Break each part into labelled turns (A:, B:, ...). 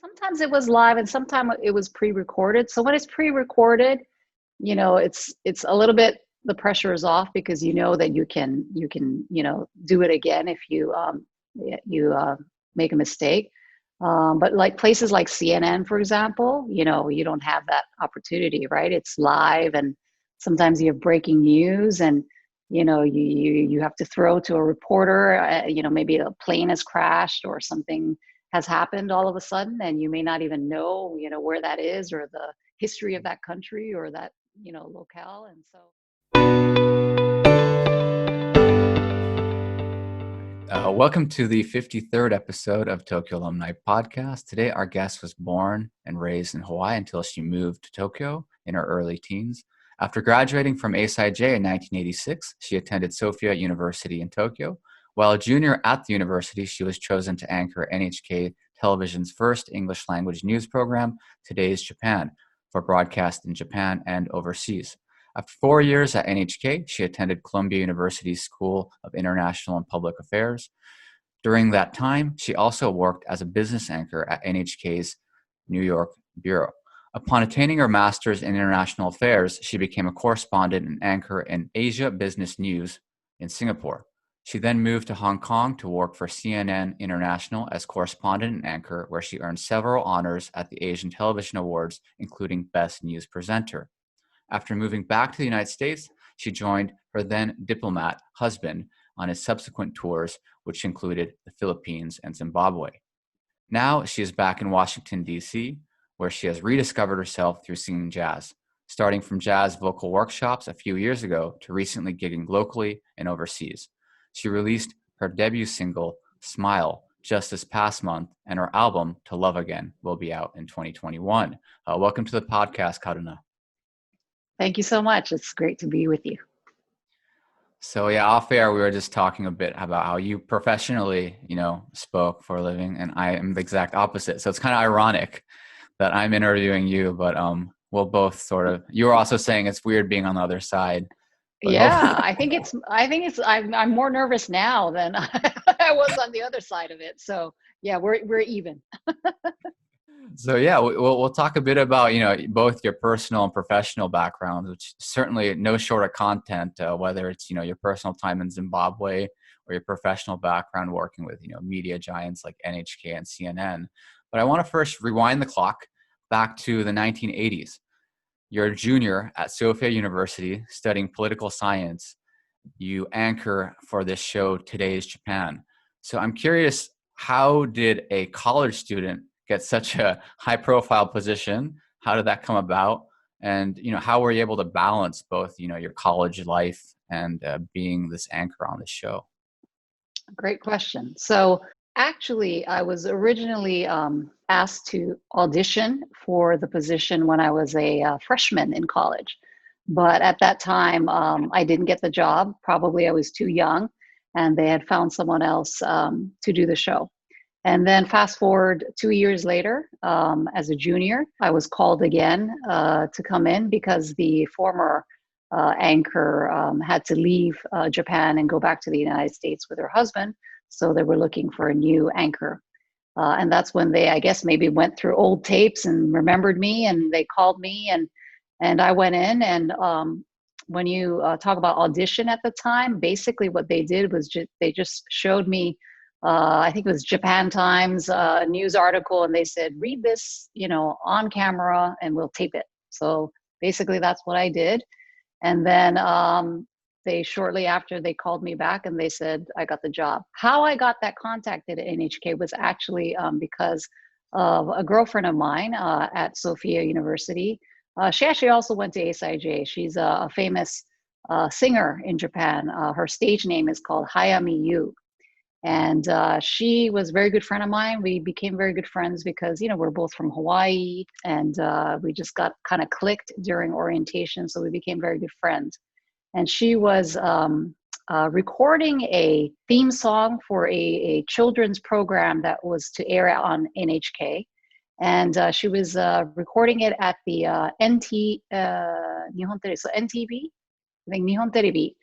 A: Sometimes it was live and sometimes it was pre-recorded. So when it's pre-recorded, it's a little bit, the pressure is off because you know that you can do it again if you make a mistake. But like places like CNN, for example, you don't have that opportunity, right? It's live, and sometimes you have breaking news, and you have to throw to a reporter. Maybe a plane has crashed or something has happened all of a sudden, and you may not even know, where that is or the history of that country or that, locale. And so.
B: Welcome to the 53rd episode of Tokyo Alumni Podcast. Today, our guest was born and raised in Hawaii until she moved to Tokyo in her early teens. After graduating from ASIJ in 1986, she attended Sophia University in Tokyo. While a junior at the university, she was chosen to anchor NHK Television's first English language news program, Today's Japan, for broadcast in Japan and overseas. After 4 years at NHK, she attended Columbia University's School of International and Public Affairs. During that time, she also worked as a business anchor at NHK's New York bureau. Upon attaining her master's in international affairs, she became a correspondent and anchor in Asia Business News in Singapore. She then moved to Hong Kong to work for CNN International as correspondent and anchor, where she earned several honors at the Asian Television Awards, including Best News Presenter. After moving back to the United States, she joined her then diplomat husband on his subsequent tours, which included the Philippines and Zimbabwe. Now she is back in Washington, D.C., where she has rediscovered herself through singing jazz, starting from jazz vocal workshops a few years ago to recently gigging locally and overseas. She released her debut single, Smile, just this past month, and her album, To Love Again, will be out in 2021. Welcome to the podcast, Karuna.
A: Thank you so much. It's great to be with you.
B: So yeah, off air, we were just talking a bit about how you professionally, spoke for a living, and I am the exact opposite. So it's kind of ironic that I'm interviewing you, but we'll both sort of, you were also saying it's weird being on the other side.
A: Yeah, I'm more nervous now than I was on the other side of it. So yeah, we're even.
B: So yeah, we'll talk a bit about, both your personal and professional backgrounds, which certainly no short of content, whether it's, your personal time in Zimbabwe or your professional background working with, media giants like NHK and CNN. But I want to first rewind the clock back to the 1980s. You're a junior at Sophia University studying political science. You anchor for this show, Today's Japan. So I'm curious, how did a college student get such a high-profile position? How did that come about? And, how were you able to balance both, your college life and being this anchor on the show?
A: Great question. So actually, I was originally asked to audition for the position when I was a freshman in college. But at that time, I didn't get the job. Probably I was too young, and they had found someone else to do the show. And then fast forward 2 years later, as a junior, I was called again to come in because the former anchor had to leave Japan and go back to the United States with her husband. So they were looking for a new anchor. And that's when they, I guess, maybe went through old tapes and remembered me, and they called me, and I went in. And when you talk about audition at the time, basically what they did was they just showed me, I think it was Japan Times, a news article, and they said, read this, on camera, and we'll tape it. So basically that's what I did. And then they shortly after, they called me back and they said I got the job. How I got that contacted at NHK was actually because of a girlfriend of mine at Sophia University. She actually also went to ASIJ. She's a famous singer in Japan. Her stage name is called Hayami Yu. And she was a very good friend of mine. We became very good friends because, we're both from Hawaii, and we just got kind of clicked during orientation. So we became very good friends. And she was recording a theme song for a children's program that was to air on NHK. And she was recording it at the Nihon Television, so NTV, I think Nihon Television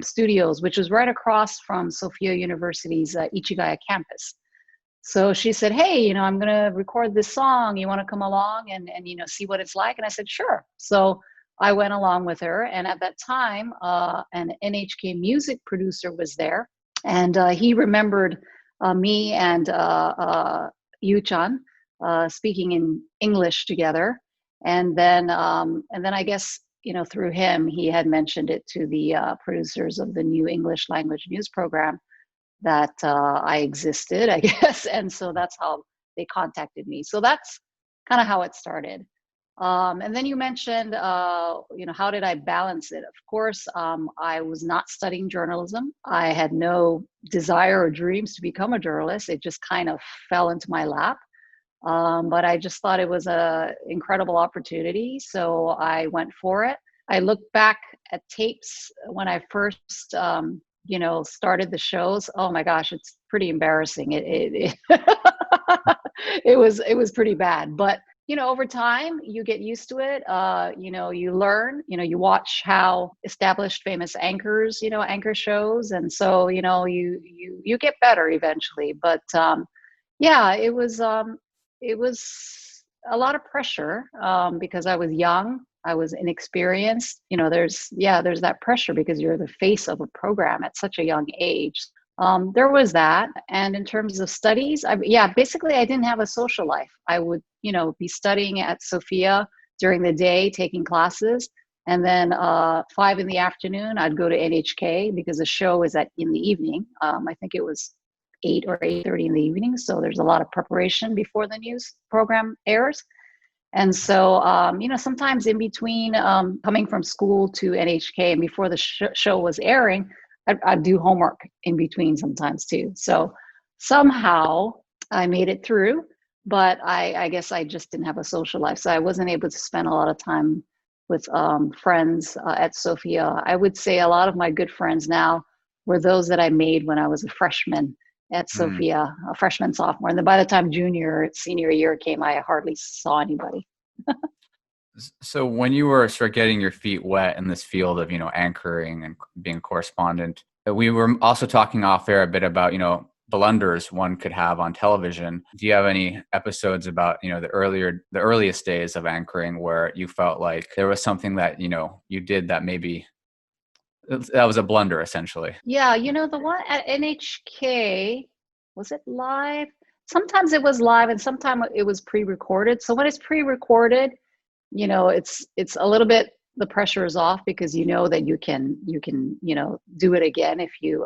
A: studios, which was right across from Sophia University's Ichigaya campus. So she said, hey, I'm going to record this song. You want to come along and see what it's like? And I said, sure. So I went along with her. And at that time, an NHK music producer was there. And he remembered me and Yu-chan speaking in English together. And then I guess, through him, he had mentioned it to the producers of the new English language news program that I existed, I guess. And so that's how they contacted me. So that's kind of how it started. And then you mentioned, how did I balance it? Of course, I was not studying journalism. I had no desire or dreams to become a journalist. It just kind of fell into my lap. But I just thought it was an incredible opportunity. So I went for it. I look back at tapes when I first, started the shows. Oh my gosh, it's pretty embarrassing. It was pretty bad, but over time you get used to it. You learn, you watch how established famous anchors, anchor shows. And so, you get better eventually, but yeah, it was a lot of pressure because I was young. I was inexperienced. There's that pressure because you're the face of a program at such a young age. There was that. And in terms of studies, basically I didn't have a social life. I would, be studying at Sophia during the day, taking classes. And then 5 in the afternoon, I'd go to NHK because the show is in the evening. I think it was 8 or 8:30 in the evening. So there's a lot of preparation before the news program airs. And so, sometimes in between coming from school to NHK and before the show was airing, I'd do homework in between sometimes too. So somehow I made it through, but I guess I just didn't have a social life. So I wasn't able to spend a lot of time with friends at Sophia. I would say a lot of my good friends now were those that I made when I was a freshman at Sophia, a freshman, sophomore. And then by the time senior year came, I hardly saw anybody.
B: So when you were sort of getting your feet wet in this field of, anchoring and being a correspondent, we were also talking off air a bit about, blunders one could have on television. Do you have any episodes about, the earliest days of anchoring where you felt like there was something that, you did that maybe that was a blunder, essentially?
A: Yeah, the one at NHK, was it live? Sometimes it was live and sometimes it was pre-recorded. So when it's pre-recorded, it's a little bit, the pressure is off because that you can do it again if you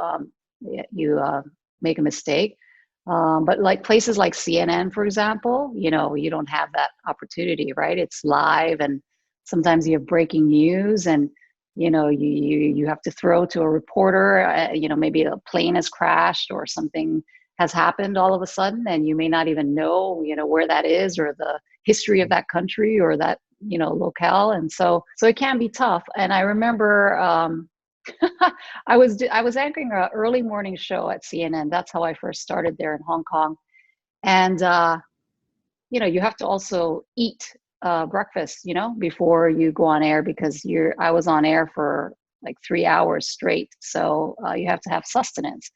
A: make a mistake. But like places like CNN, for example, you don't have that opportunity, right? It's live and sometimes you have breaking news and you have to throw to a reporter, maybe a plane has crashed or something has happened all of a sudden, and you may not even know, where that is or the history of that country or that, locale. And so it can be tough. And I remember I was anchoring an early morning show at CNN. That's how I first started there in Hong Kong. And, you have to also eat breakfast, before you go on air because I was on air for like 3 hours straight. So you have to have sustenance.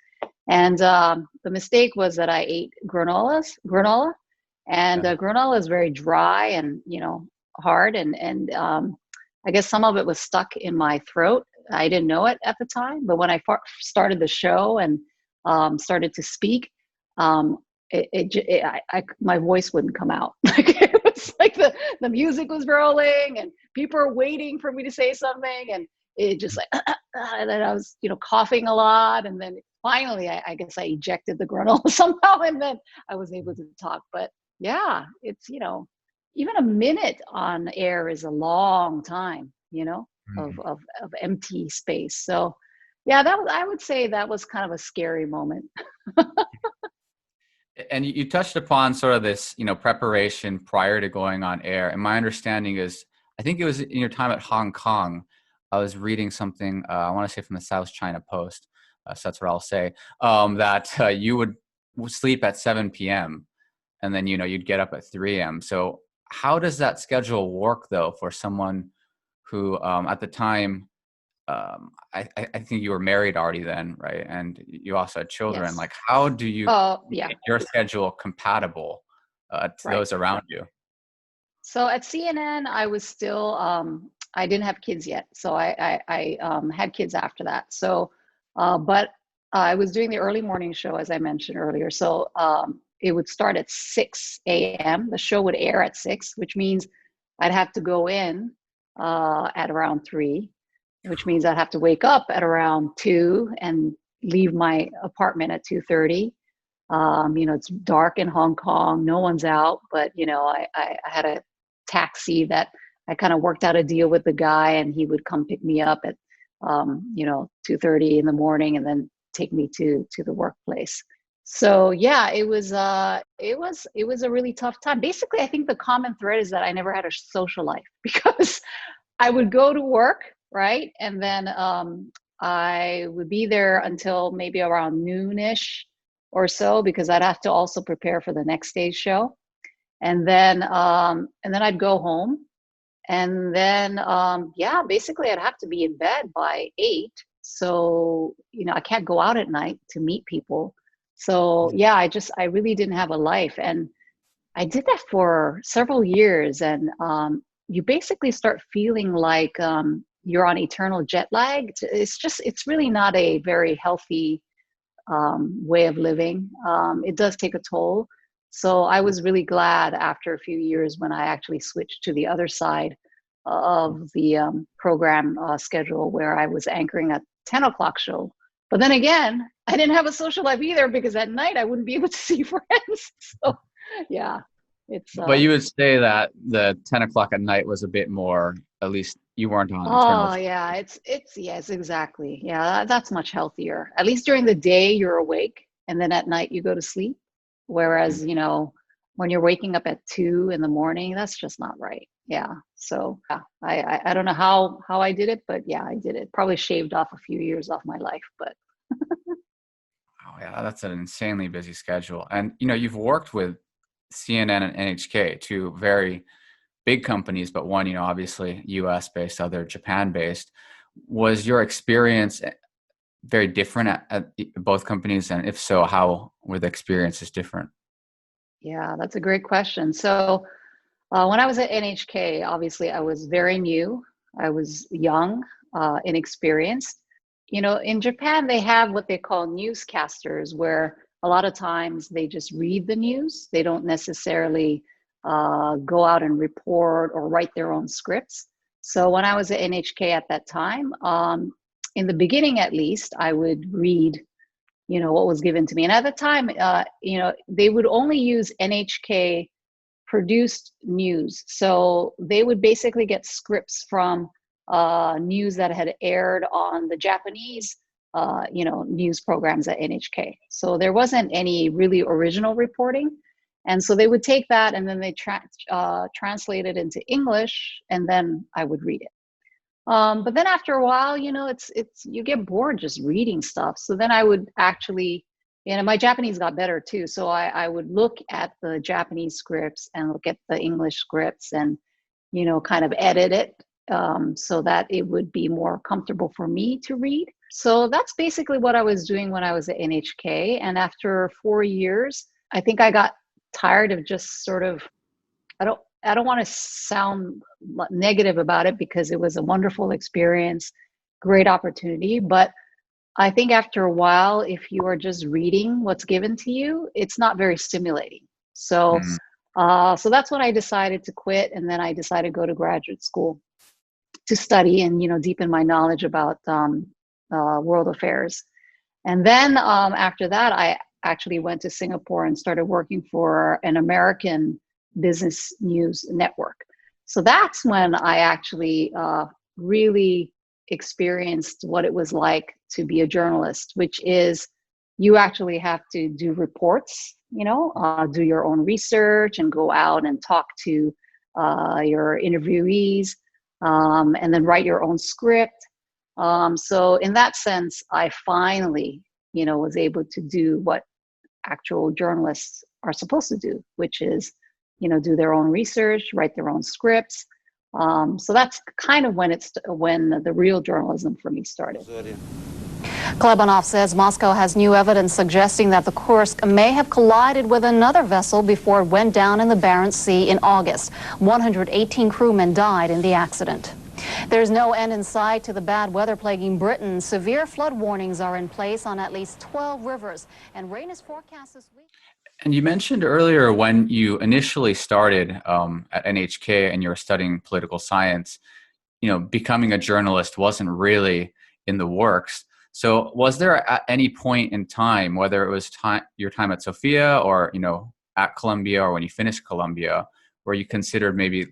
A: And the mistake was that I ate granola, and granola is very dry and, hard. And I guess some of it was stuck in my throat. I didn't know it at the time, but when I started the show and started to speak, my voice wouldn't come out. Like it was like the music was rolling and people were waiting for me to say something, and it just like and then I was coughing a lot, and then finally I guess I ejected the granola somehow, and then I was able to talk. But yeah, it's even a minute on air is a long time, of empty space. So yeah, I would say that was kind of a scary moment.
B: And you touched upon sort of this, preparation prior to going on air. And my understanding is, I think it was in your time at Hong Kong, I was reading something, I want to say from the South China Post, so that's what I'll say, that you would sleep at 7 p.m. and then, you'd get up at 3 a.m. So how does that schedule work, though, for someone who at the time I think you were married already then, right? And you also had children.
A: Yes.
B: Like, how do you
A: Yeah.
B: make your schedule compatible to
A: Right.
B: those around you?
A: So at CNN, I was still, I didn't have kids yet. So I had kids after that. So, but I was doing the early morning show, as I mentioned earlier. So it would start at 6 a.m. The show would air at 6, which means I'd have to go in at around 3, which means I'd have to wake up at around 2 and leave my apartment at 2:30. It's dark in Hong Kong. No one's out, but I had a taxi that I kind of worked out a deal with the guy, and he would come pick me up at 2:30 in the morning, and then take me to the workplace. So yeah, it was a really tough time. Basically, I think the common thread is that I never had a social life because I would go to work, right, and then I would be there until maybe around noonish or so, because I'd have to also prepare for the next day's show. And then I'd go home, and then basically I'd have to be in bed by 8. So I can't go out at night to meet people. So yeah, I really didn't have a life, and I did that for several years. And you basically start feeling like you're on eternal jet lag. It's really not a very healthy way of living. It does take a toll. So I was really glad after a few years when I actually switched to the other side of the program schedule, where I was anchoring a 10 o'clock show. But then again, I didn't have a social life either, because at night I wouldn't be able to see friends. So yeah, it's.
B: But you would say that the 10 o'clock at night was a bit more, at least you weren't on eternal.
A: Oh yeah, yes, exactly. Yeah, that's much healthier. At least during the day you're awake, and then at night you go to sleep. Whereas, when you're waking up at 2 in the morning, that's just not right. Yeah. So yeah, I don't know how I did it, but yeah, I did it. Probably shaved off a few years off my life, but.
B: Oh yeah, that's an insanely busy schedule. And you've worked with CNN and NHK, two very big companies, but one, obviously US based, other Japan based. Was your experience very different at both companies? And if so, how were the experiences different?
A: Yeah, that's a great question. So when I was at NHK, obviously I was very new. I was young, inexperienced. In Japan, they have what they call newscasters, where a lot of times they just read the news. They don't necessarily go out and report or write their own scripts. So when I was at NHK at that time, in the beginning at least, I would read, what was given to me. And at the time, they would only use NHK produced news. So they would basically get scripts from news that had aired on the Japanese, news programs at NHK. So there wasn't any really original reporting. And so they would take that, and then they translate it into English, and then I would read it. But then after a while, it's you get bored just reading stuff. So then I would actually, my Japanese got better too. So I would look at the Japanese scripts and look at the English scripts, and kind of edit it so that it would be more comfortable for me to read. So that's basically what I was doing when I was at NHK. And after 4 years, I think I got tired of just sort of, I don't want to sound negative about it, because it was a wonderful experience, great opportunity. But I think after a while, if you are just reading what's given to you, it's not very stimulating. So, so that's when I decided to quit. And then I decided to go to graduate school to study and, deepen my knowledge about world affairs. And then after that, I actually went to Singapore and started working for an American business news network. So that's when I actually really experienced what it was like to be a journalist, which is you actually have to do reports, do your own research and go out and talk to your interviewees, and then write your own script. So in that sense, I finally, was able to do what actual journalists are supposed to do, which is, do their own research, write their own scripts. So that's kind of when the real journalism for me started.
C: Klebanov says Moscow has new evidence suggesting that the Kursk may have collided with another vessel before it went down in the Barents Sea in August. 118 crewmen died in the accident. There's no end in sight to the bad weather plaguing Britain. Severe flood warnings are in place on at least 12 rivers, and rain is forecast this week.
B: And you mentioned earlier when you initially started at NHK and you were studying political science, becoming a journalist wasn't really in the works. So was there at any point in time, whether it was your time at Sophia or, at Columbia or when you finished Columbia, where you considered maybe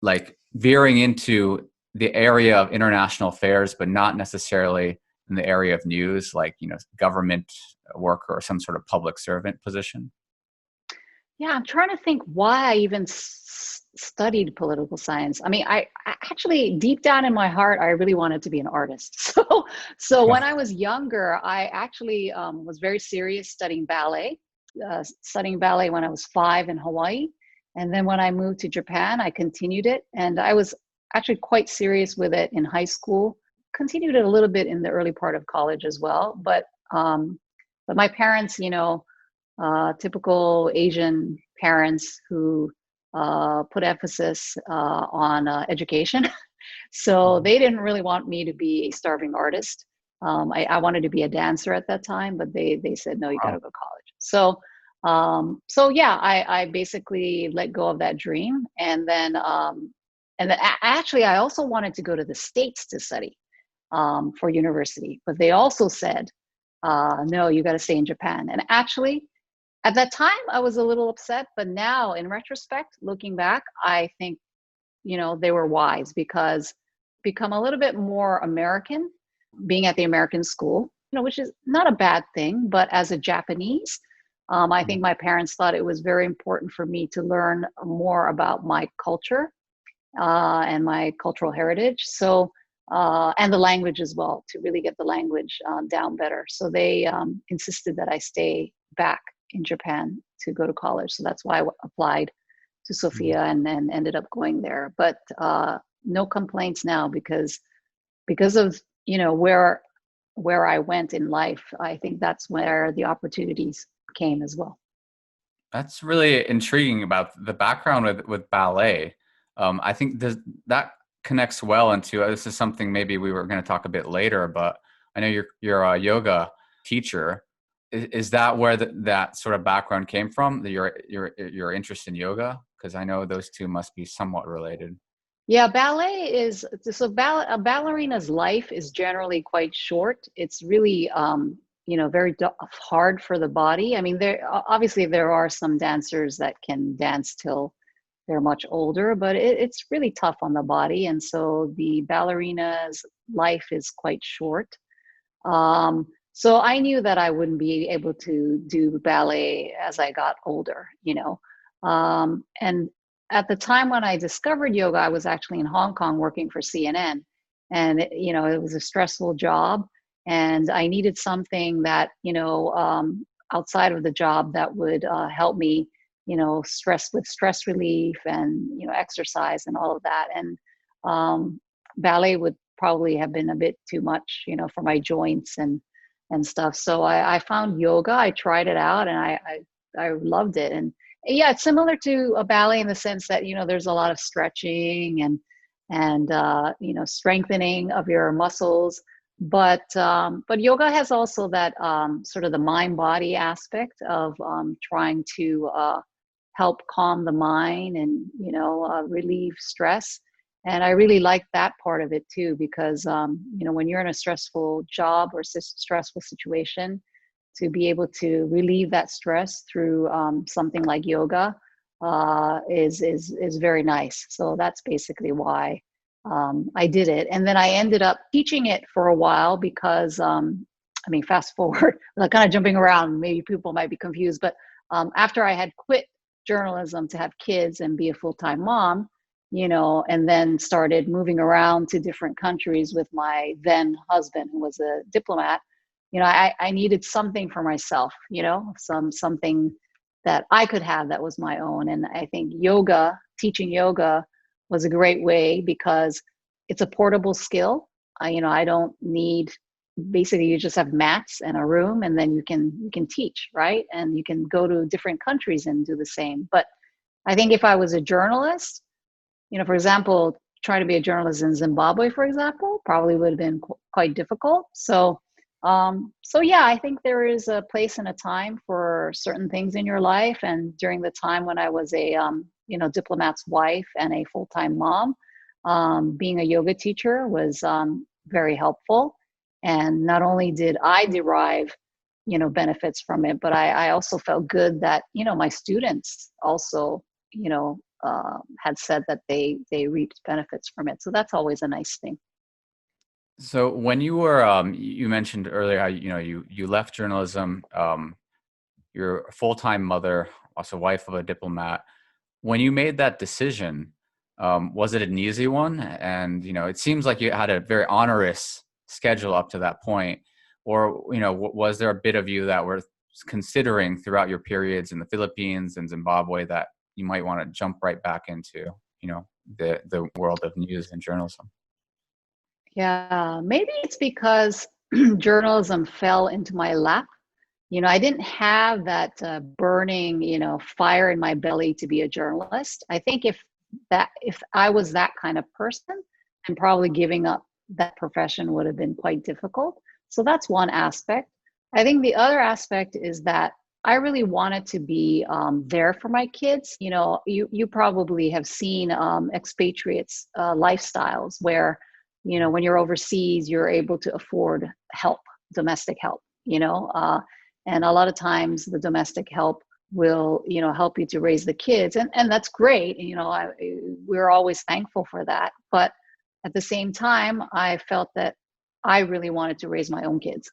B: like veering into the area of international affairs, but not necessarily in the area of news, like, government worker or some sort of public servant position?
A: Yeah, I'm trying to think why I even studied political science. I mean, I actually, deep down in my heart, I really wanted to be an artist. So when I was younger, I actually was very serious studying ballet when I was 5 in Hawaii. And then when I moved to Japan, I continued it. And I was actually quite serious with it in high school, continued it a little bit in the early part of college as well. But my parents, typical Asian parents who put emphasis on education. So they didn't really want me to be a starving artist. I wanted to be a dancer at that time, but they said, no, you got to go to college. So yeah, I basically let go of that dream. And then actually, I also wanted to go to the States to study for university, but they also said, no, you got to stay in Japan. And actually, at that time, I was a little upset, but now in retrospect, looking back, I think, they were wise because become a little bit more American, being at the American school, which is not a bad thing, but as a Japanese, I think my parents thought it was very important for me to learn more about my culture and my cultural heritage. So, and the language as well, to really get the language down better. So they insisted that I stay back in Japan to go to college. So that's why I applied to Sophia and then ended up going there. But no complaints now because of, where I went in life. I think that's where the opportunities came as well.
B: That's really intriguing about the background with ballet. I think that connects well into, this is something maybe we were going to talk a bit later, but I know you're a yoga teacher. Is that where that sort of background came from, your interest in yoga? Because I know those two must be somewhat related.
A: Yeah, ballet is, a ballerina's life is generally quite short. It's really, very hard for the body. I mean, there are some dancers that can dance till they're much older, but it's really tough on the body. And so the ballerina's life is quite short. So I knew that I wouldn't be able to do ballet as I got older, and at the time when I discovered yoga, I was actually in Hong Kong working for CNN, and it was a stressful job, and I needed something that outside of the job that would help me, stress relief and exercise and all of that. And ballet would probably have been a bit too much, for my joints and stuff. So I found yoga. I tried it out, and I loved it. And yeah, it's similar to a ballet in the sense that there's a lot of stretching and strengthening of your muscles. But yoga has also that sort of the mind-body aspect of trying to help calm the mind and relieve stress. And I really like that part of it too, because when you're in a stressful job or stressful situation, to be able to relieve that stress through something like yoga is very nice. So that's basically why I did it. And then I ended up teaching it for a while because, fast forward, like kind of jumping around, maybe people might be confused, but after I had quit journalism to have kids and be a full-time mom, and then started moving around to different countries with my then husband, who was a diplomat, I needed something for myself, something that I could have that was my own. And I think teaching yoga was a great way because it's a portable skill. I don't need, basically you just have mats and a room, and then you can teach, right? And you can go to different countries and do the same. But I think if I was a journalist, for example, trying to be a journalist in Zimbabwe, for example, probably would have been quite difficult. So yeah, I think there is a place and a time for certain things in your life. And during the time when I was a diplomat's wife and a full-time mom, being a yoga teacher was very helpful. And not only did I derive, benefits from it, but I also felt good that, my students also, had said that they reaped benefits from it. So that's always a nice thing.
B: So when you were, you mentioned earlier how, you left journalism, you're a full-time mother, also wife of a diplomat. When you made that decision, was it an easy one? And, it seems like you had a very onerous schedule up to that point, or, was there a bit of you that were considering throughout your periods in the Philippines and Zimbabwe that you might want to jump right back into, the world of news and journalism?
A: Yeah, maybe it's because journalism fell into my lap. I didn't have that burning, fire in my belly to be a journalist. I think if I was that kind of person, then probably giving up that profession would have been quite difficult. So that's one aspect. I think the other aspect is that I really wanted to be there for my kids. You probably have seen expatriates' lifestyles where, when you're overseas, you're able to afford help, domestic help, and a lot of times the domestic help will, help you to raise the kids. And that's great. We're always thankful for that. But at the same time, I felt that I really wanted to raise my own kids.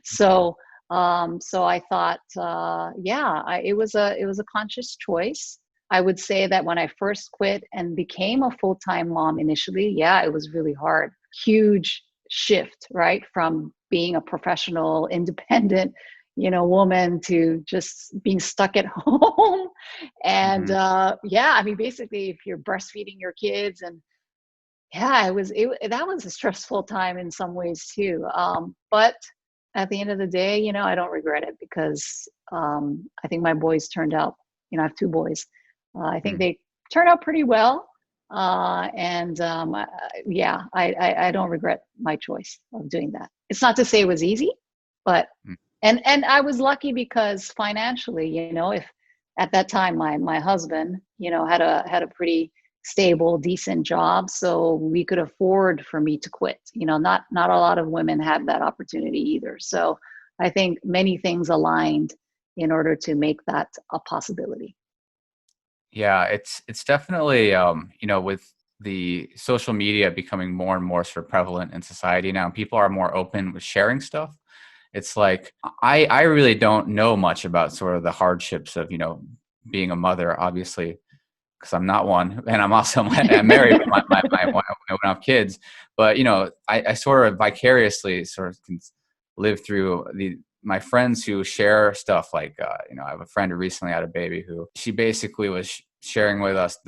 A: So I thought, it was a conscious choice. I would say that when I first quit and became a full-time mom initially, it was really hard. Huge shift, right? From being a professional, independent, woman to just being stuck at home. And basically if you're breastfeeding your kids, and that was a stressful time in some ways too. But at the end of the day, I don't regret it because I think my boys turned out, I have two boys. I think they turned out pretty well. I don't regret my choice of doing that. It's not to say it was easy, but, and I was lucky because financially, if at that time, my husband, had a pretty stable, decent job. So we could afford for me to quit. Not a lot of women have that opportunity either. So I think many things aligned in order to make that a possibility.
B: Yeah, it's definitely, with the social media becoming more and more sort of prevalent in society now, people are more open with sharing stuff. It's like, I really don't know much about sort of the hardships of, being a mother, obviously, because I'm not one, and I'm also I'm married, but my wife, I don't have kids. But I sort of vicariously sort of can live through my friends who share stuff. Like I have a friend who recently had a baby who she basically was sharing with us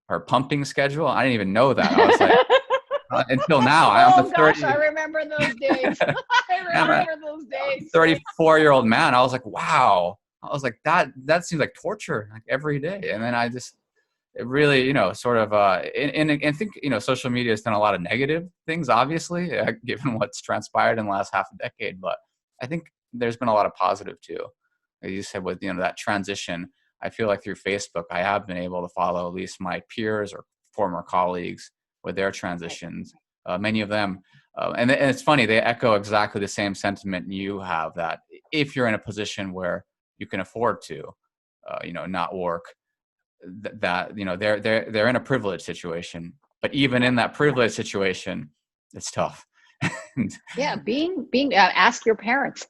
B: her pumping schedule. I didn't even know that. I was like, until now, I'm a 30.
A: I remember those days. I remember those days.
B: 34-year-old man. I was like, wow. I was like, that seems like torture, like every day. And then it really, sort of, and I think, social media has done a lot of negative things, obviously, given what's transpired in the last half a decade. But I think there's been a lot of positive too. Like you said, with, that transition, I feel like through Facebook, I have been able to follow at least my peers or former colleagues with their transitions, many of them. And it's funny, they echo exactly the same sentiment you have, that if you're in a position where you can afford to, not work, that they're in a privileged situation. But even in that privileged situation, it's tough.
A: Yeah, being ask your parents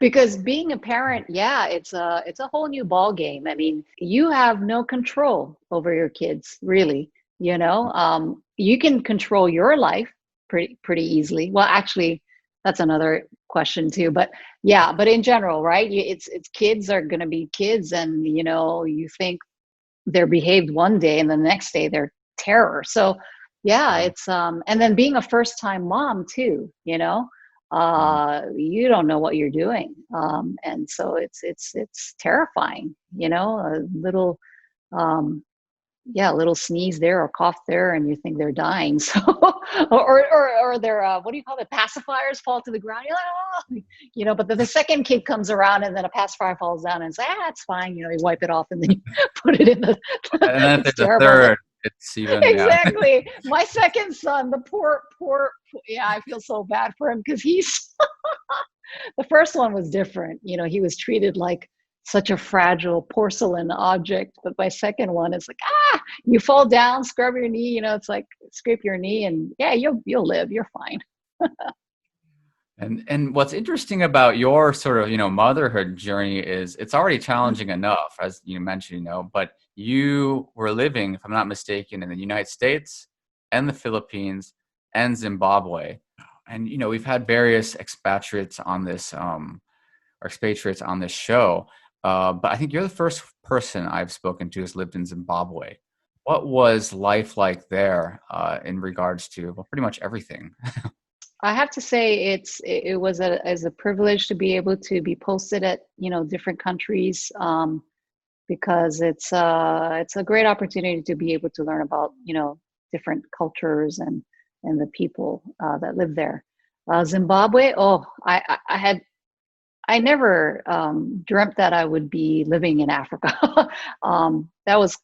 A: because being a parent, it's a whole new ball game. I mean, you have no control over your kids, really. You can control your life pretty easily. Well, actually, that's another question too. But but in general, right? It's kids are going to be kids, and you think they're behaved one day, and the next day they're terror. So yeah, it's and then being a first time mom too, you don't know what you're doing. And so it's terrifying, a little little sneeze there or cough there and you think they're dying. So or their what do you call it, pacifiers fall to the ground. You're like, but the second kid comes around and then a pacifier falls down and says, it's fine, you wipe it off and then you put it in the
B: and then if
A: it's
B: there's
A: terrible.
B: a third, it's even
A: exactly. My second son, the poor I feel so bad for him because he's the first one was different. He was treated like such a fragile porcelain object, but my second one is like, you fall down, scrub your knee, it's like scrape your knee and you'll live, you're fine.
B: And what's interesting about your sort of motherhood journey is it's already challenging enough, as you mentioned, but you were living, if I'm not mistaken, in the United States and the Philippines and Zimbabwe, and we've had various expatriates on this show. But I think you're the first person I've spoken to who's lived in Zimbabwe. What was life like there in regards to pretty much everything?
A: I have to say it was as a privilege to be able to be posted at different countries because it's a great opportunity to be able to learn about different cultures and the people that live there. Zimbabwe, I never dreamt that I would be living in Africa. That was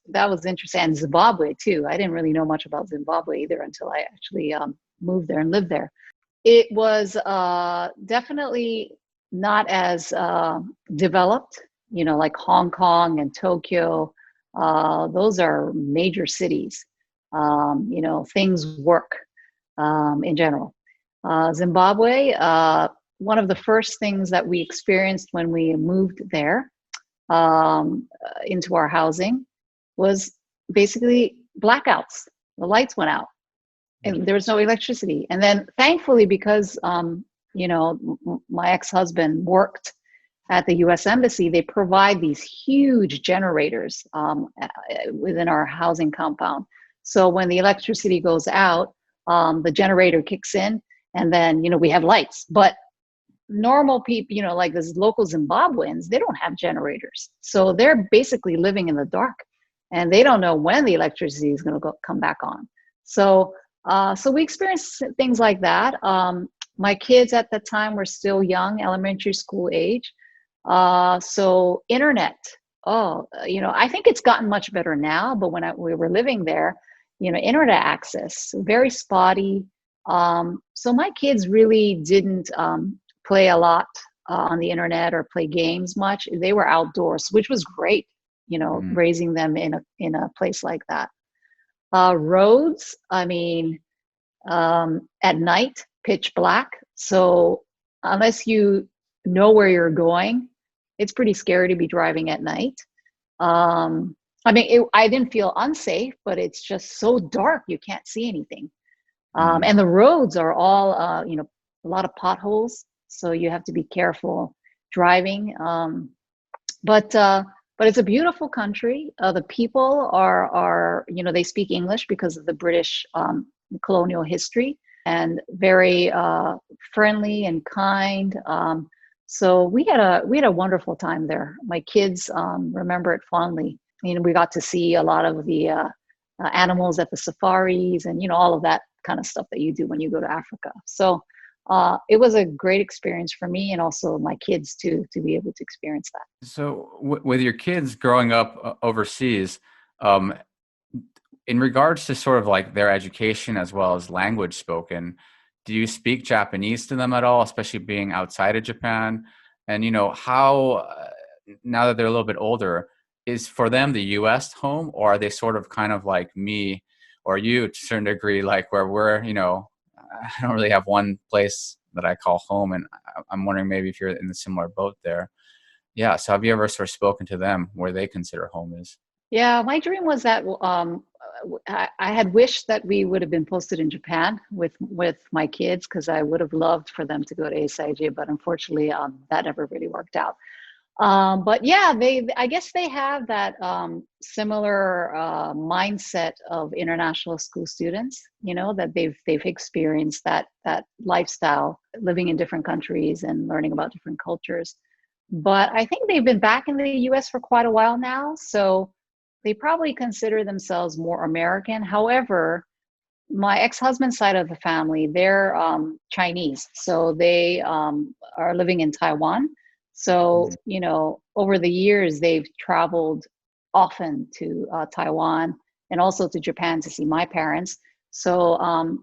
A: interesting. And Zimbabwe too. I didn't really know much about Zimbabwe either until I actually moved there and lived there. It was definitely not as developed, like Hong Kong and Tokyo. Those are major cities. Things work in general. Zimbabwe, one of the first things that we experienced when we moved there into our housing was basically blackouts. The lights went out and there was no electricity. And then thankfully, because, my ex-husband worked at the U.S. Embassy, they provide these huge generators within our housing compound. So when the electricity goes out, the generator kicks in and then, we have lights. But normal people, like these local Zimbabweans, they don't have generators. So they're basically living in the dark and they don't know when the electricity is going to come back on. So we experienced things like that. My kids at the time were still young, elementary school age. So internet, I think it's gotten much better now, but when we were living there, internet access, very spotty. So my kids really didn't play a lot on the internet or play games much. They were outdoors, which was great, raising them in a place like that. Roads, at night, pitch black. So unless you know where you're going, it's pretty scary to be driving at night. I didn't feel unsafe, but it's just so dark, you can't see anything. And the roads are all, a lot of potholes. So you have to be careful driving. But it's a beautiful country. The people are they speak English because of the British colonial history, and very friendly and kind. So we had a wonderful time there. My kids remember it fondly. We got to see a lot of the animals at the safaris and all of that kind of stuff that you do when you go to Africa. So it was a great experience for me and also my kids to be able to experience that.
B: So with your kids growing up overseas, in regards to sort of like their education as well as language spoken, do you speak Japanese to them at all, especially being outside of Japan? And how, now that they're a little bit older, is for them the U.S. home, or are they sort of kind of like me or you to a certain degree, like where we're, I don't really have one place that I call home, and I'm wondering maybe if you're in the similar boat there. Yeah. So have you ever sort of spoken to them where they consider home is?
A: Yeah, my dream was that I had wished that we would have been posted in Japan with my kids, because I would have loved for them to go to ASIJ, but unfortunately that never really worked out. But yeah, I guess they have that similar mindset of international school students, that they've experienced that lifestyle, living in different countries and learning about different cultures. But I think they've been back in the US for quite a while now, so they probably consider themselves more American. However, my ex-husband's side of the family, they're Chinese, so they are living in Taiwan. So, over the years, they've traveled often to Taiwan and also to Japan to see my parents. So,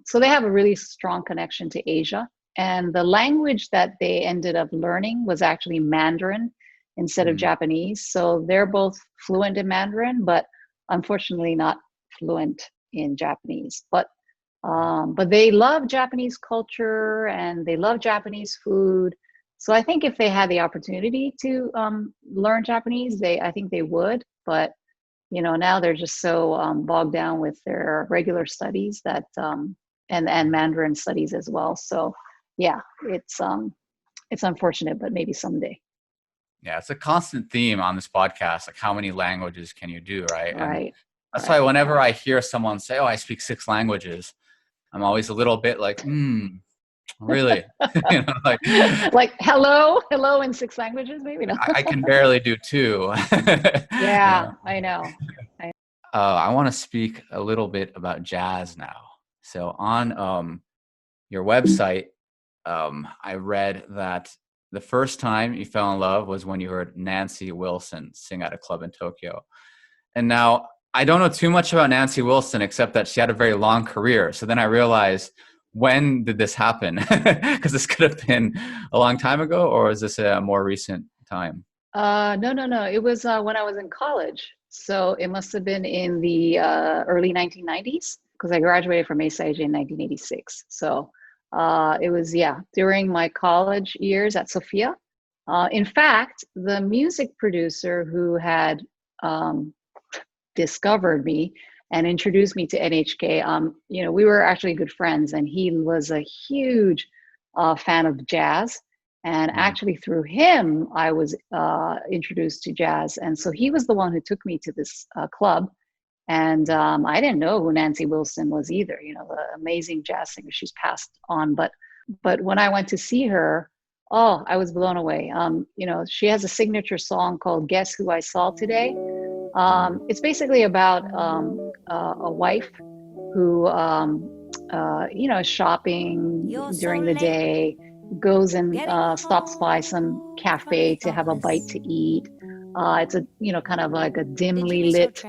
A: so they have a really strong connection to Asia. And the language that they ended up learning was actually Mandarin instead of Japanese. So they're both fluent in Mandarin, but unfortunately not fluent in Japanese. But they love Japanese culture and they love Japanese food. So I think if they had the opportunity to learn Japanese, I think they would. But now they're just so bogged down with their regular studies that and Mandarin studies as well. So yeah, it's unfortunate, but maybe someday.
B: Yeah, it's a constant theme on this podcast. Like, how many languages can you do, right?
A: Right.
B: And that's why whenever I hear someone say, "Oh, I speak 6 languages," I'm always a little bit like, really?
A: Like hello in 6 languages, maybe not.
B: I can barely do 2.
A: Yeah, I know.
B: I want to speak a little bit about jazz now. So on your website, I read that the first time you fell in love was when you heard Nancy Wilson sing at a club in Tokyo. And now I don't know too much about Nancy Wilson, except that she had a very long career. So then I realized, when did this happen? Because this could have been a long time ago, or is this a more recent time?
A: No. It was when I was in college. So it must have been in the early 1990s, because I graduated from ASIJ in 1986. So it was, during my college years at Sophia. In fact, the music producer who had discovered me and introduced me to NHK, we were actually good friends, and he was a huge fan of jazz. And actually through him, I was introduced to jazz. And so he was the one who took me to this club. And I didn't know who Nancy Wilson was either, the amazing jazz singer. She's passed on. But when I went to see her, I was blown away. She has a signature song called Guess Who I Saw Today. It's basically about a wife who, is shopping during the day, goes and stops by some cafe to have a bite to eat. It's a, kind of like a dimly lit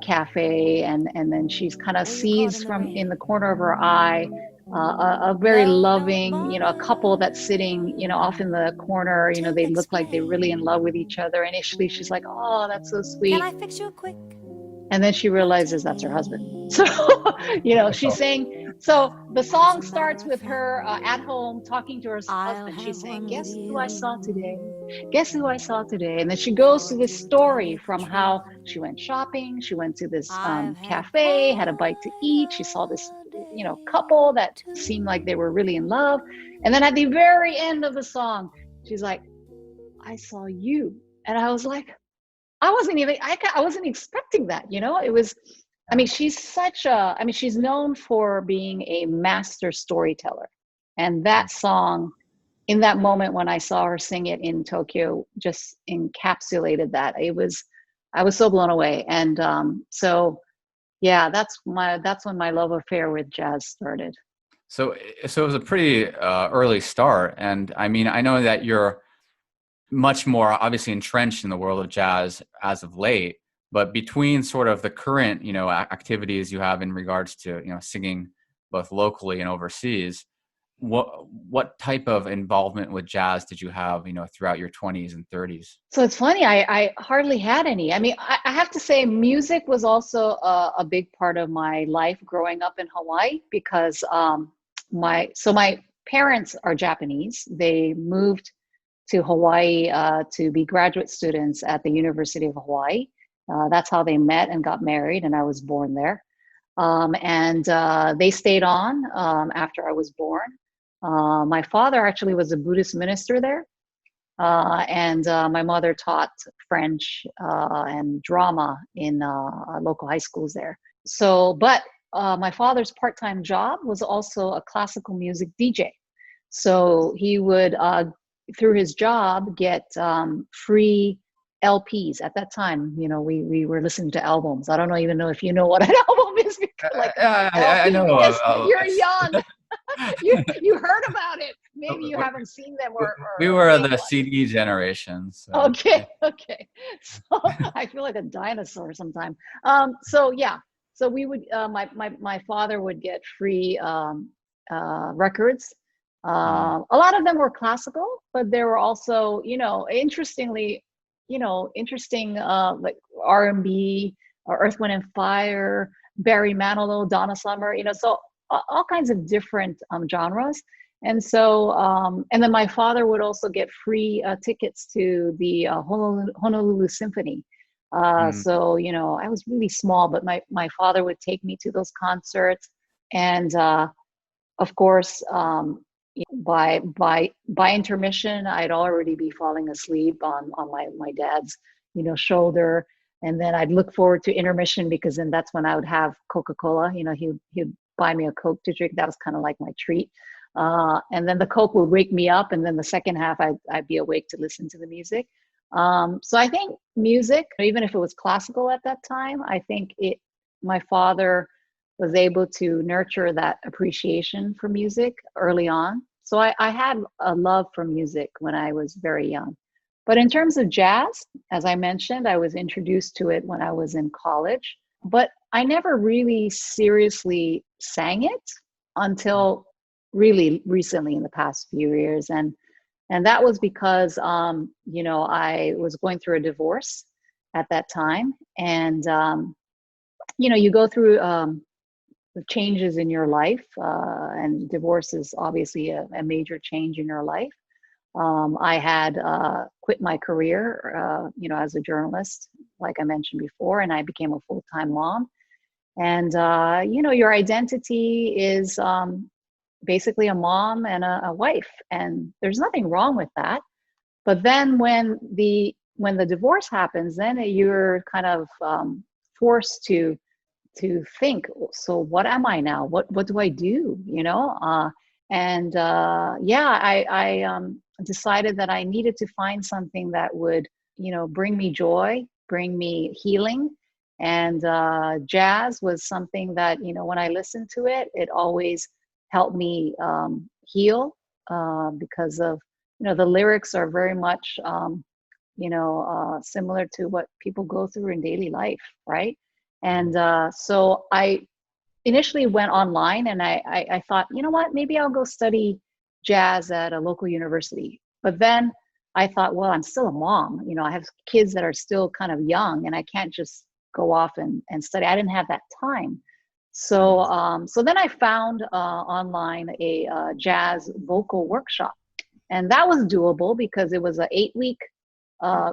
A: cafe. And then she's kind of sees from in the corner of her eye a very loving, a couple that's sitting, off in the corner. They look like they're really in love with each other. Initially, she's like, "Oh, that's so sweet."
D: Can I fix you a quick?
A: And then she realizes that's her husband. So, she's saying, so the song starts with her at home talking to her husband. She's saying, "Guess who I saw today? Guess who I saw today?" And then she goes to this story from how she went shopping. She went to this cafe, had a bite to eat. She saw this, couple that seemed like they were really in love. And then at the very end of the song, she's like, "I saw you." And I was like, I wasn't expecting that, it was, she's known for being a master storyteller. And that song, in that moment when I saw her sing it in Tokyo, just encapsulated that. I was so blown away. And that's when my love affair with jazz started.
B: So it was a pretty early start. And I know that you're much more obviously entrenched in the world of jazz as of late, but between sort of the current, activities you have in regards to, singing both locally and overseas, what type of involvement with jazz did you have, throughout your 20s and 30s? So
A: it's funny, I hardly had any. I have to say music was also a big part of my life growing up in Hawaii, because my parents are Japanese. They moved to Hawaii to be graduate students at the University of Hawaii. That's how they met and got married, and I was born there. And they stayed on after I was born. My father actually was a Buddhist minister there. And my mother taught French and drama in local high schools there. So, but my father's part-time job was also a classical music DJ. So he would, through his job, get free LPs. At that time, we were listening to albums. I don't even know if you know what an album is. Like,
B: I know.
A: Yes, you're young. you heard about it. Maybe you haven't seen them.
B: We were the CD generation. So.
A: Okay. So I feel like a dinosaur sometime. So we would. My father would get free records. A lot of them were classical, but there were also, interesting like R&B, or Earth, Wind and Fire, Barry Manilow, Donna Summer, so all kinds of different genres. And so, and then my father would also get free tickets to the Honolulu Symphony. So, I was really small, but my father would take me to those concerts. And of course, by intermission, I'd already be falling asleep on my dad's, shoulder. And then I'd look forward to intermission, because then that's when I would have Coca-Cola. He'd buy me a Coke to drink. That was kind of like my treat. And then the Coke would wake me up. And then the second half, I'd be awake to listen to the music. So I think music, even if it was classical at that time, I think my father was able to nurture that appreciation for music early on. So I had a love for music when I was very young. But in terms of jazz, as I mentioned, I was introduced to it when I was in college, but I never really seriously sang it until really recently, in the past few years. And that was because, I was going through a divorce at that time. And, you go through the changes in your life, and divorce is obviously a major change in your life. I had quit my career, as a journalist, like I mentioned before, and I became a full-time mom. And, your identity is basically a mom and a wife, and there's nothing wrong with that. But then when the divorce happens, then you're kind of forced to think, so what am I now? What do I do? I decided that I needed to find something that would, bring me joy, bring me healing. And jazz was something that, when I listened to it, it always helped me heal, because of, the lyrics are very much, similar to what people go through in daily life, right? And so I initially went online, and I thought, maybe I'll go study jazz at a local university. But then I thought, well, I'm still a mom. I have kids that are still kind of young, and I can't just go off and study. I didn't have that time. So then I found online a jazz vocal workshop. And that was doable because it was an 8-week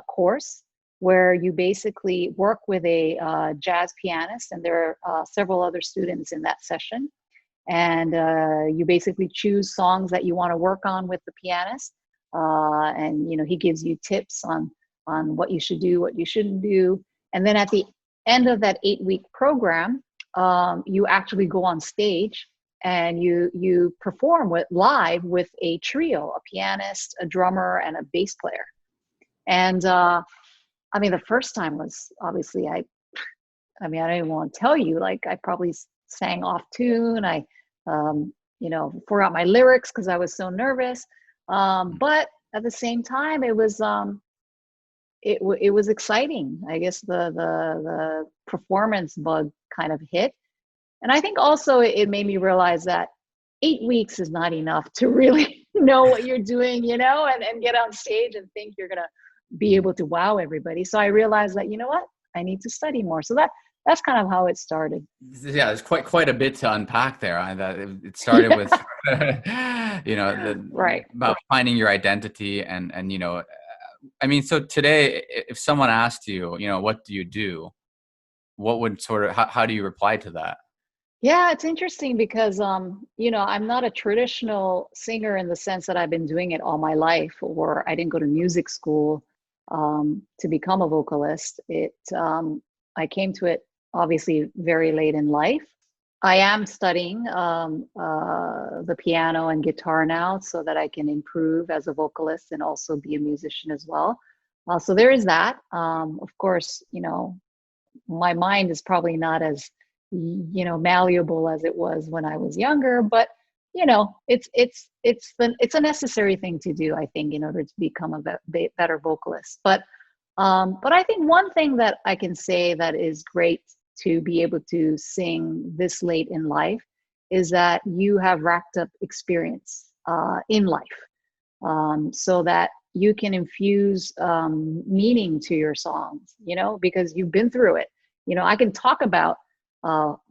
A: course where you basically work with a jazz pianist, and there are several other students in that session. And you basically choose songs that you want to work on with the pianist. And, he gives you tips on what you should do, what you shouldn't do. And then at the end of that 8-week program, you actually go on stage and you perform live with a trio, a pianist, a drummer, and a bass player. And the first time was obviously, I don't even want to tell you, like I probably sang off tune. I, forgot my lyrics because I was so nervous. But at the same time, it was exciting. I guess the performance bug kind of hit. And I think also it made me realize that 8 weeks is not enough to really know what you're doing, and get on stage and think you're going to be able to wow everybody. So I realized that, I need to study more. So that's kind of how it started.
B: Yeah, there's quite a bit to unpack there. That it started with,
A: right,
B: about finding your identity and so today, if someone asked you, what do you do? What would how do you reply to that?
A: Yeah, it's interesting because I'm not a traditional singer in the sense that I've been doing it all my life, or I didn't go to music school to become a vocalist. I came to it obviously very late in life. I am studying the piano and guitar now so that I can improve as a vocalist and also be a musician as well. So there is that. Of course, my mind is probably not as malleable as it was when I was younger, but it's a necessary thing to do, I think, in order to become a better vocalist. But I think one thing that I can say that is great to be able to sing this late in life is that you have racked up experience in life, so that you can infuse meaning to your songs, because you've been through it. I can talk about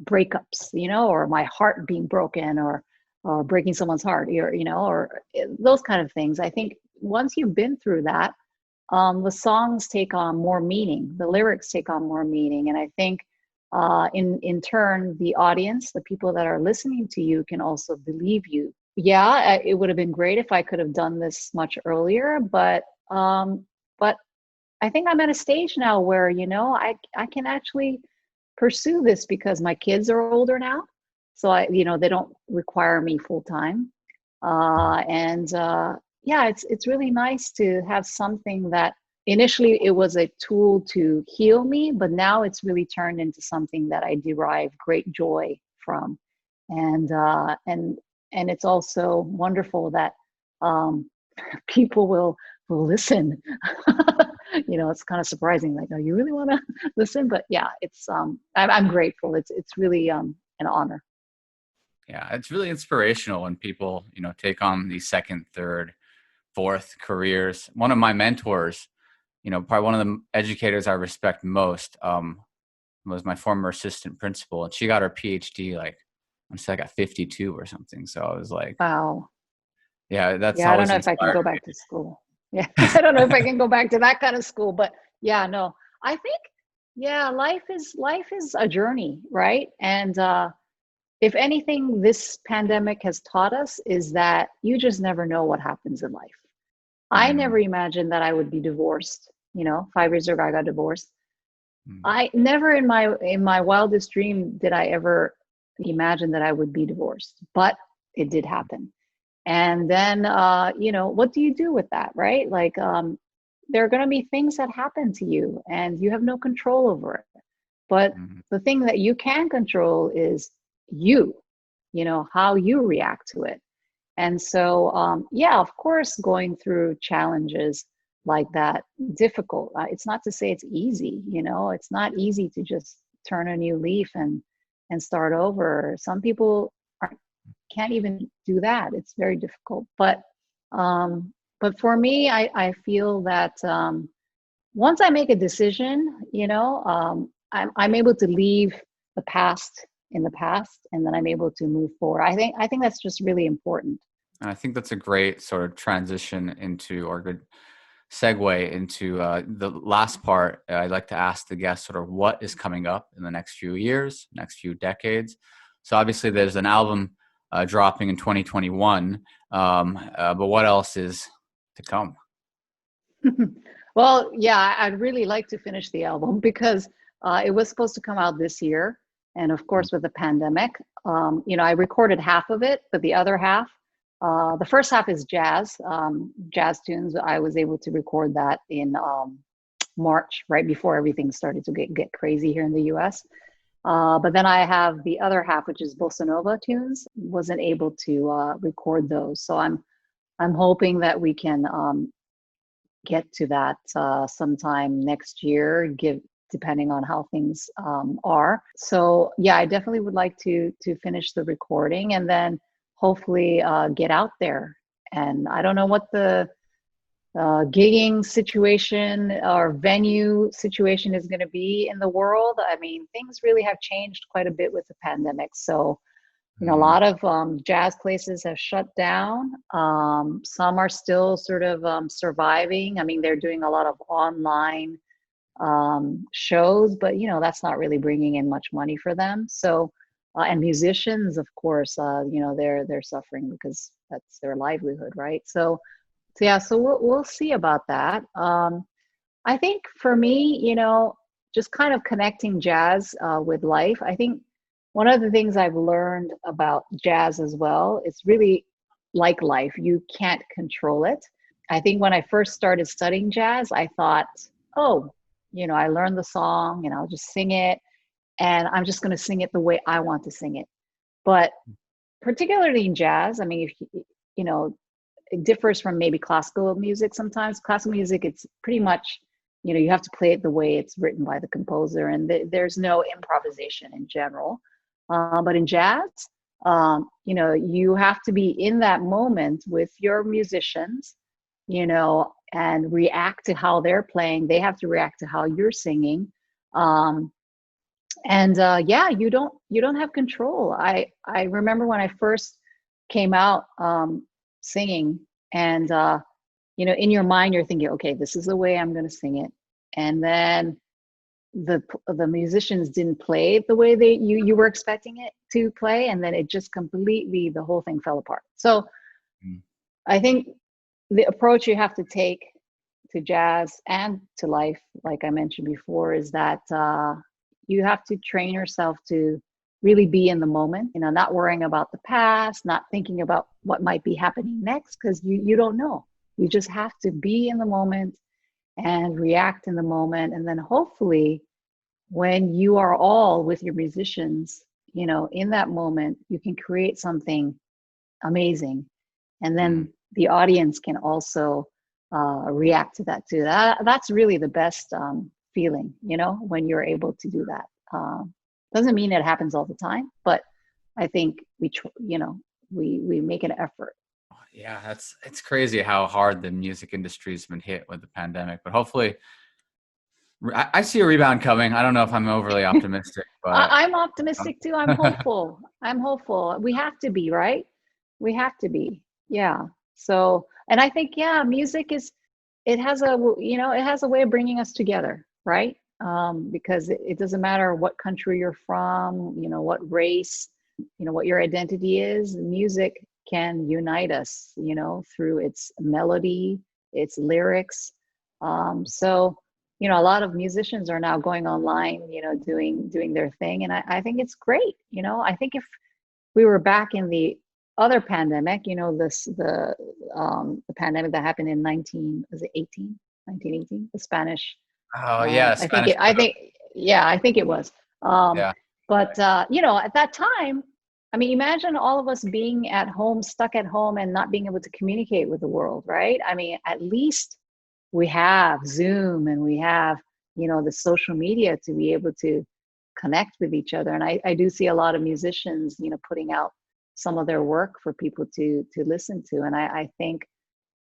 A: breakups, or my heart being broken, or breaking someone's heart, or those kind of things. I think once you've been through that, the songs take on more meaning, the lyrics take on more meaning. And I think in turn, the audience, the people that are listening to you, can also believe you. Yeah, it would have been great if I could have done this much earlier, but I think I'm at a stage now where, I can actually pursue this because my kids are older now. So they don't require me full time. Yeah, it's really nice to have something that initially it was a tool to heal me, but now it's really turned into something that I derive great joy from. And it's also wonderful that people will listen. It's kind of surprising, like, oh, you really want to listen? But yeah, it's I'm grateful. It's really an honor.
B: Yeah, it's really inspirational when people, take on these second, third, fourth careers. One of my mentors, probably one of the educators I respect most, was my former assistant principal, and she got her PhD at 52 or something. So I was like,
A: wow.
B: Yeah, that's
A: I don't know if I can go
B: me.
A: back to school. Yeah, I don't know if I can go back to that kind of school, but yeah, no, I think, yeah, life is a journey, right? And if anything, this pandemic has taught us is that you just never know what happens in life. I never imagined that I would be divorced. 5 years ago, I got divorced. I never in my wildest dream did I ever imagine that I would be divorced, but it did happen. And then, what do you do with that, right? Like, there are going to be things that happen to you and you have no control over it. But the thing that you can control is how you react to it. And so, yeah, of course, going through challenges like that, difficult. It's not to say it's easy, it's not easy to just turn a new leaf and start over. Some people can't even do that. It's very difficult. But for me, I feel that once I make a decision, I'm able to leave the past in the past, and then I'm able to move forward. I think that's just really important.
B: And I think that's a great sort of transition into, or good segue into the last part. I'd like to ask the guests sort of what is coming up in the next few years, next few decades. So obviously there's an album dropping in 2021, but what else is to come?
A: Well, yeah, I'd really like to finish the album because it was supposed to come out this year. And of course, with the pandemic, I recorded half of it, but the other half, the first half is jazz tunes. I was able to record that in March, right before everything started to get crazy here in the US. But then I have the other half, which is bossa nova tunes. Wasn't able to record those, so I'm hoping that we can get to that sometime next year, depending on how things are. So yeah, I definitely would like to finish the recording and then hopefully get out there. And I don't know what the gigging situation or venue situation is going to be in the world. I mean, things really have changed quite a bit with the pandemic. So, a lot of jazz places have shut down. Some are still sort of surviving. I mean, they're doing a lot of online shows, but that's not really bringing in much money for them. So And musicians, of course, they're suffering because that's their livelihood, right? So we'll see about that. I think for me, just kind of connecting jazz with life. I think one of the things I've learned about jazz as well, it's really like life. You can't control it. I think when I first started studying jazz, I thought, oh, I learned the song and I'll just sing it, and I'm just going to sing it the way I want to sing it. But particularly in jazz, I mean, it differs from maybe classical music sometimes. Classical music, it's pretty much, you have to play it the way it's written by the composer, and there's no improvisation in general. But in jazz, you have to be in that moment with your musicians, and react to how they're playing. They have to react to how you're singing. You don't have control. I remember when I first came out singing, and in your mind you're thinking, okay, this is the way I'm going to sing it, and then the musicians didn't play it the way you were expecting it to play, and then it just completely, the whole thing fell apart. So I think the approach you have to take to jazz and to life, like I mentioned before, is that you have to train yourself to really be in the moment, not worrying about the past, not thinking about what might be happening next, because you don't know. You just have to be in the moment and react in the moment. And then hopefully when you are all with your musicians, in that moment, you can create something amazing. And then the audience can also react to that too. That's really the best feeling, when you're able to do that. Doesn't mean it happens all the time, but I think we make an effort.
B: Yeah, it's crazy how hard the music industry's been hit with the pandemic, but hopefully I see a rebound coming. I don't know if I'm overly optimistic, but
A: I'm optimistic too. I'm hopeful. I'm hopeful. We have to be, right? We have to be. Yeah. So, and I think, music it has a way of bringing us together, right? Because it doesn't matter what country you're from, what race, what your identity is. Music can unite us, through its melody, its lyrics. So, a lot of musicians are now going online, doing their thing. And I think it's great. I think if we were back in the other pandemic, the pandemic that happened in 1918, the Spanish.
B: Oh yeah.
A: I think it was. But at that time, I mean, imagine all of us being at home, stuck at home, and not being able to communicate with the world, right? I mean, at least we have Zoom and we have, the social media to be able to connect with each other. And I do see a lot of musicians, putting out some of their work for people to listen to. And I think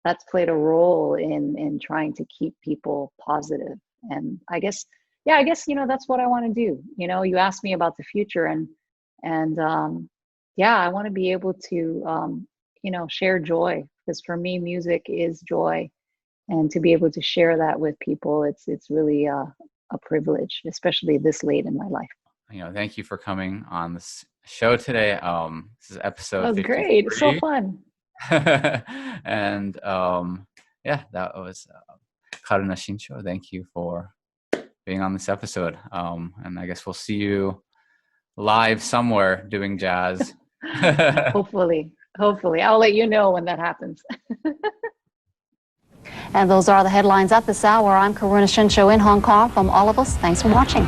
A: that's played a role in trying to keep people positive. And I guess, that's what I want to do. You asked me about the future, and I want to be able to, share joy, because for me, music is joy, and to be able to share that with people, it's really a privilege, especially this late in my life.
B: Thank you for coming on this show today. This is episode.
A: That was
B: 53.
A: great. It's so fun.
B: And that was Karuna Shinsho. Thank you for being on this episode. And I guess we'll see you live somewhere doing jazz.
A: Hopefully. I'll let you know when that happens.
C: And those are the headlines at this hour. I'm Karuna Shinsho in Hong Kong. From all of us, thanks for watching.